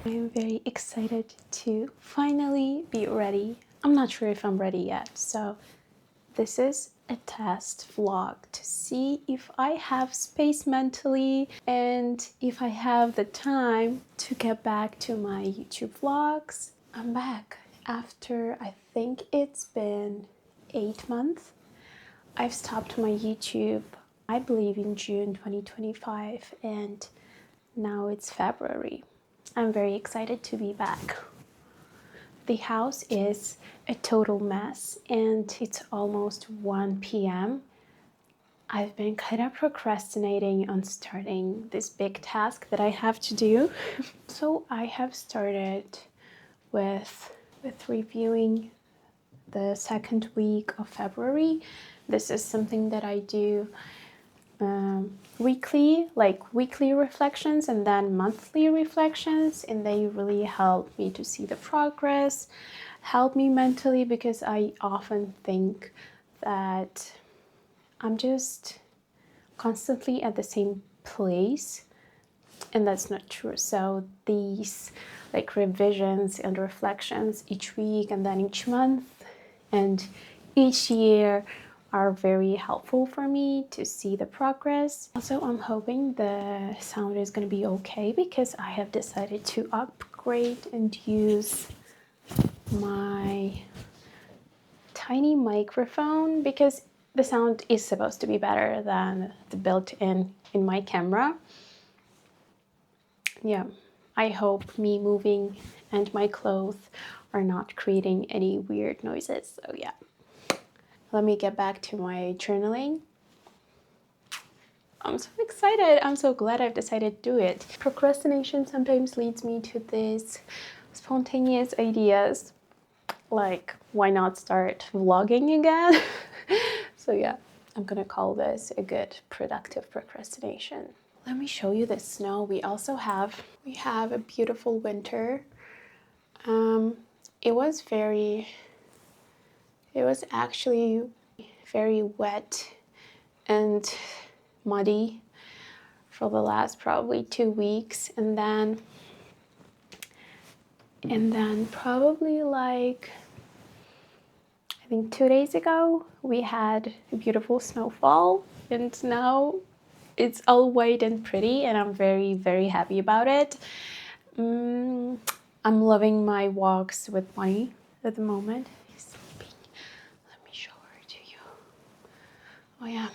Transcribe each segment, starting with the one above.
I am very excited to finally be ready. I'm not sure if I'm ready yet, so this is a test vlog to see if I have space mentally and if I have the time to get back to my YouTube vlogs. I'm back after I think it's been 8 months. I've stopped my YouTube, I believe, in June 2025, and now it's February. I'm very excited to be back. The house is a total mess and it's almost 1 p.m. I've been kind of procrastinating on starting this big task that I have to do. So I have started with reviewing the second week of February. This is something that I do weekly reflections and then monthly reflections, and they really help me to see the progress, help me mentally, because I often think that I'm just constantly at the same place, and that's not true. So these revisions and reflections each week and then each month and each year are very helpful for me to see the progress. Also, I'm hoping the sound is going to be okay because I have decided to upgrade and use my tiny microphone because the sound is supposed to be better than the built-in in my camera. Yeah, I hope me moving and my clothes are not creating any weird noises. So yeah. Let me get back to my journaling. I'm so excited. I'm so glad I've decided to do it. Procrastination sometimes leads me to these spontaneous ideas, like why not start vlogging again? So yeah, I'm gonna call this a good productive procrastination. Let me show you the snow. We have a beautiful winter. It was actually very wet and muddy for the last probably 2 weeks, and then probably I think 2 days ago we had a beautiful snowfall, and now it's all white and pretty, and I'm very, very happy about it. I'm loving my walks with Bunny at the moment. He's sleeping. Let me show her to you. Oh yeah.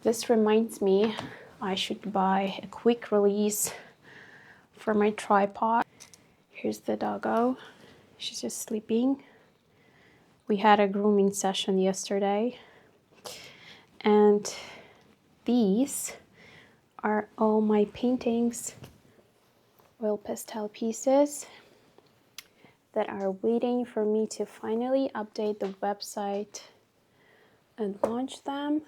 This reminds me I should buy a quick release for my tripod. Here's the doggo. She's just sleeping. We had a grooming session yesterday, and these are all my paintings, oil pastel pieces that are waiting for me to finally update the website and launch them.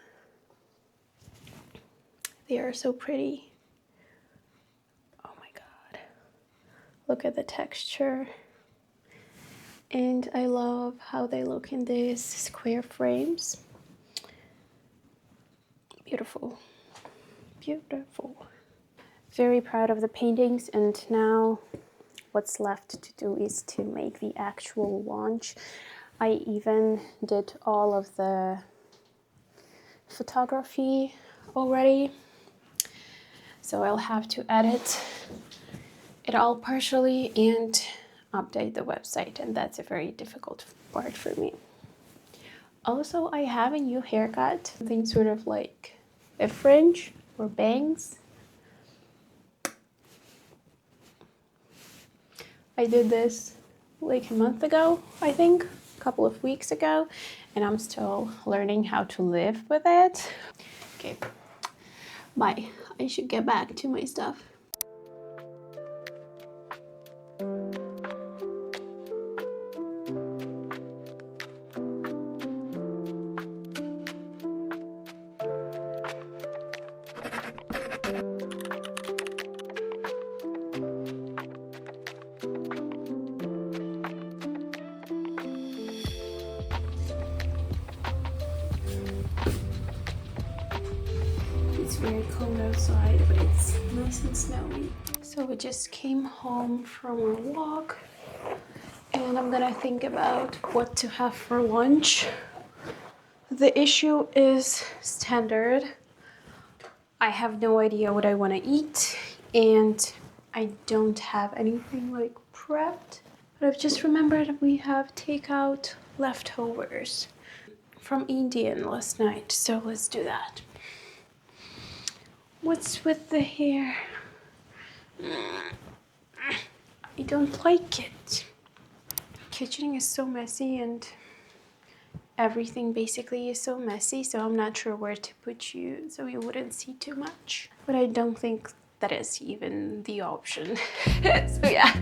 They are so pretty. Oh my god. Look at the texture. And I love how they look in these square frames. Beautiful. Beautiful. Very proud of the paintings, and now what's left to do is to make the actual launch. I even did all of the photography already, so I'll have to edit it all partially and update the website, and that's a very difficult part for me. Also, I have a new haircut, something sort of like a fringe or bangs. I did this like a month ago, I think, a couple of weeks ago, and I'm still learning how to live with it. Okay, bye. I should get back to my stuff. It's very cold outside, but it's nice and snowy. So we just came home from our walk and I'm gonna think about what to have for lunch. The issue is standard. I have no idea what I want to eat and I don't have anything like prepped. But I've just remembered we have takeout leftovers from Indian last night, so let's do that. What's with the hair? I don't like it. Kitchen is so messy and everything basically is so messy, so I'm not sure where to put you so you wouldn't see too much. But I don't think that is even the option. So yeah.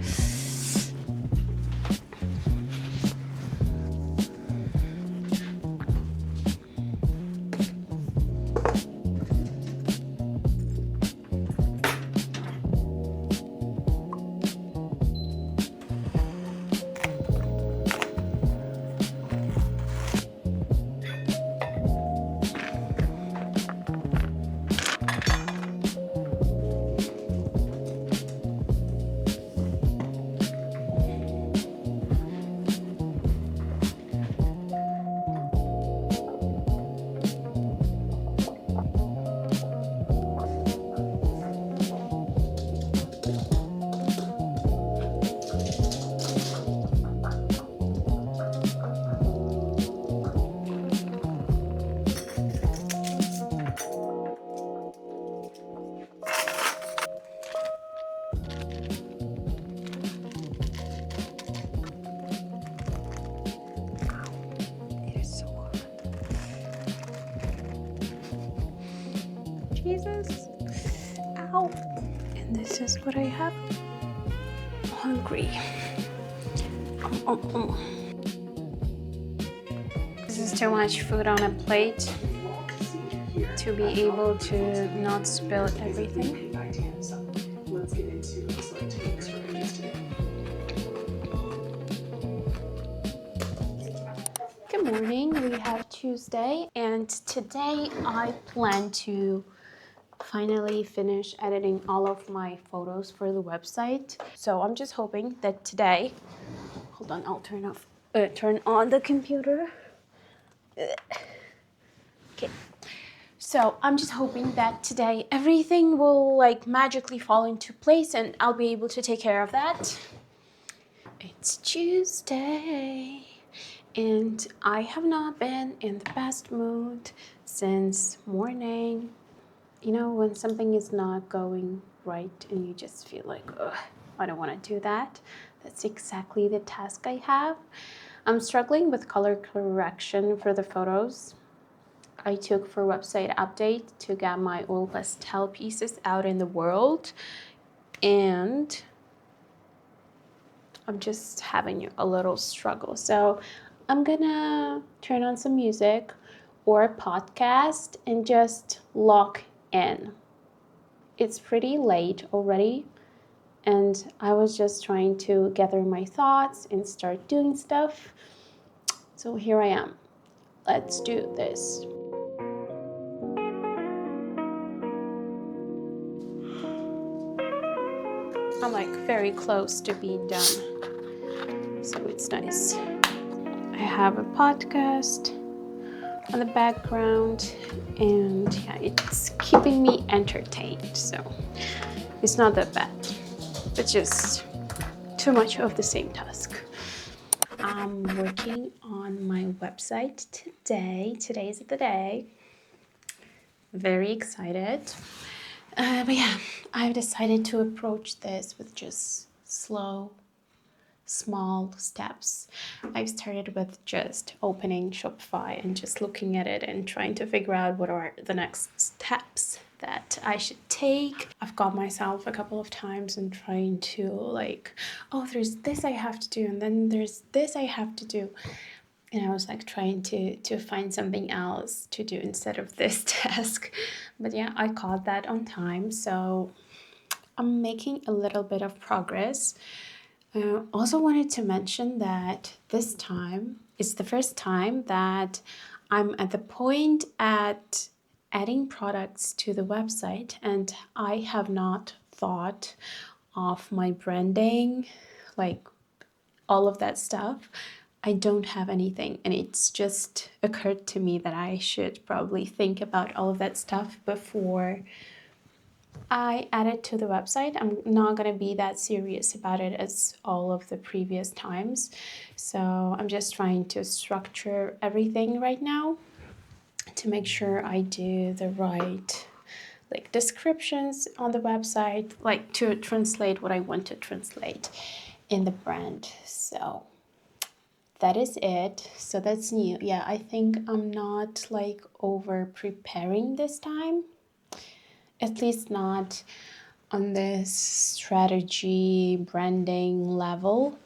Jesus. Ow. And this is what I have. Hungry. This is too much food on a plate to be able to not spill everything. Let's get into techniques for today. Good morning, we have Tuesday, and today I plan to finally finish editing all of my photos for the website. So I'm just hoping that today, hold on, I'll turn on the computer. Okay. So I'm just hoping that today everything will like magically fall into place and I'll be able to take care of that. It's Tuesday and I have not been in the best mood since morning. You know, when something is not going right and you just feel like, ugh, I don't want to do that. That's exactly the task I have. I'm struggling with color correction for the photos I took for website update to get my oil pastel pieces out in the world. And I'm just having a little struggle. So I'm gonna turn on some music or a podcast and just lock in. It's pretty late already, and I was just trying to gather my thoughts and start doing stuff. So here I am. Let's do this. I'm like very close to being done, so it's nice. I have a podcast on the background, and yeah, it's keeping me entertained, so it's not that bad. It's just too much of the same task. I'm working on my website today. Today's the day. Very excited. But yeah, I've decided to approach this with just slow, small steps. I've started with just opening Shopify and just looking at it and trying to figure out what are the next steps that I should take. I've got myself a couple of times and trying to like, oh, there's this I have to do, and then there's this I have to do. And I was like trying to find something else to do instead of this task. But yeah, I caught that on time. So I'm making a little bit of progress. I also wanted to mention that this time is the first time that I'm at the point at adding products to the website, and I have not thought of my branding, like all of that stuff. I don't have anything, and it's just occurred to me that I should probably think about all of that stuff before I add it to the website. I'm not gonna be that serious about it as all of the previous times. So I'm just trying to structure everything right now to make sure I do the right like descriptions on the website, like to translate what I want to translate in the brand. So that is it. So that's new. Yeah, I think I'm not like over preparing this time, at least not on this strategy branding level,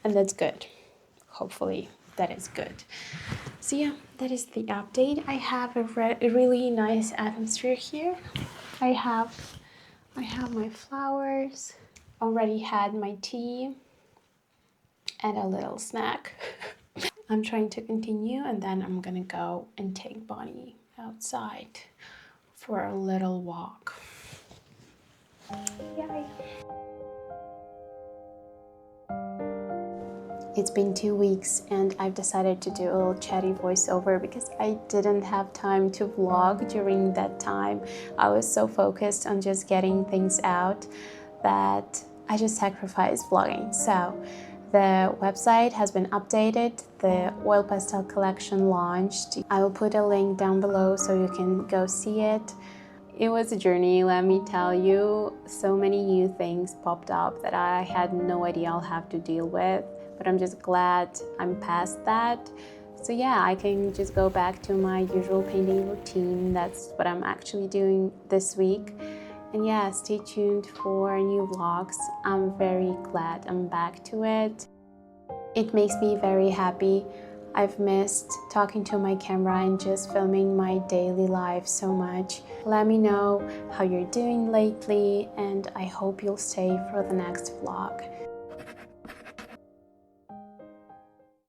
and that's good. Hopefully that is good. So yeah, that is the update. I have a really nice atmosphere here. I have my flowers, already had my tea and a little snack. I'm trying to continue, and then I'm gonna go and take Bonnie outside for a little walk. Yay! It's been 2 weeks and I've decided to do a little chatty voiceover because I didn't have time to vlog during that time. I was so focused on just getting things out that I just sacrificed vlogging. So the website has been updated, the oil pastel collection launched. I will put a link down below so you can go see it. It was a journey, let me tell you. So many new things popped up that I had no idea I'll have to deal with, but I'm just glad I'm past that. So yeah, I can just go back to my usual painting routine. That's what I'm actually doing this week. And yeah, stay tuned for new vlogs. I'm very glad I'm back to it. It makes me very happy. I've missed talking to my camera and just filming my daily life so much. Let me know how you're doing lately, and I hope you'll stay for the next vlog.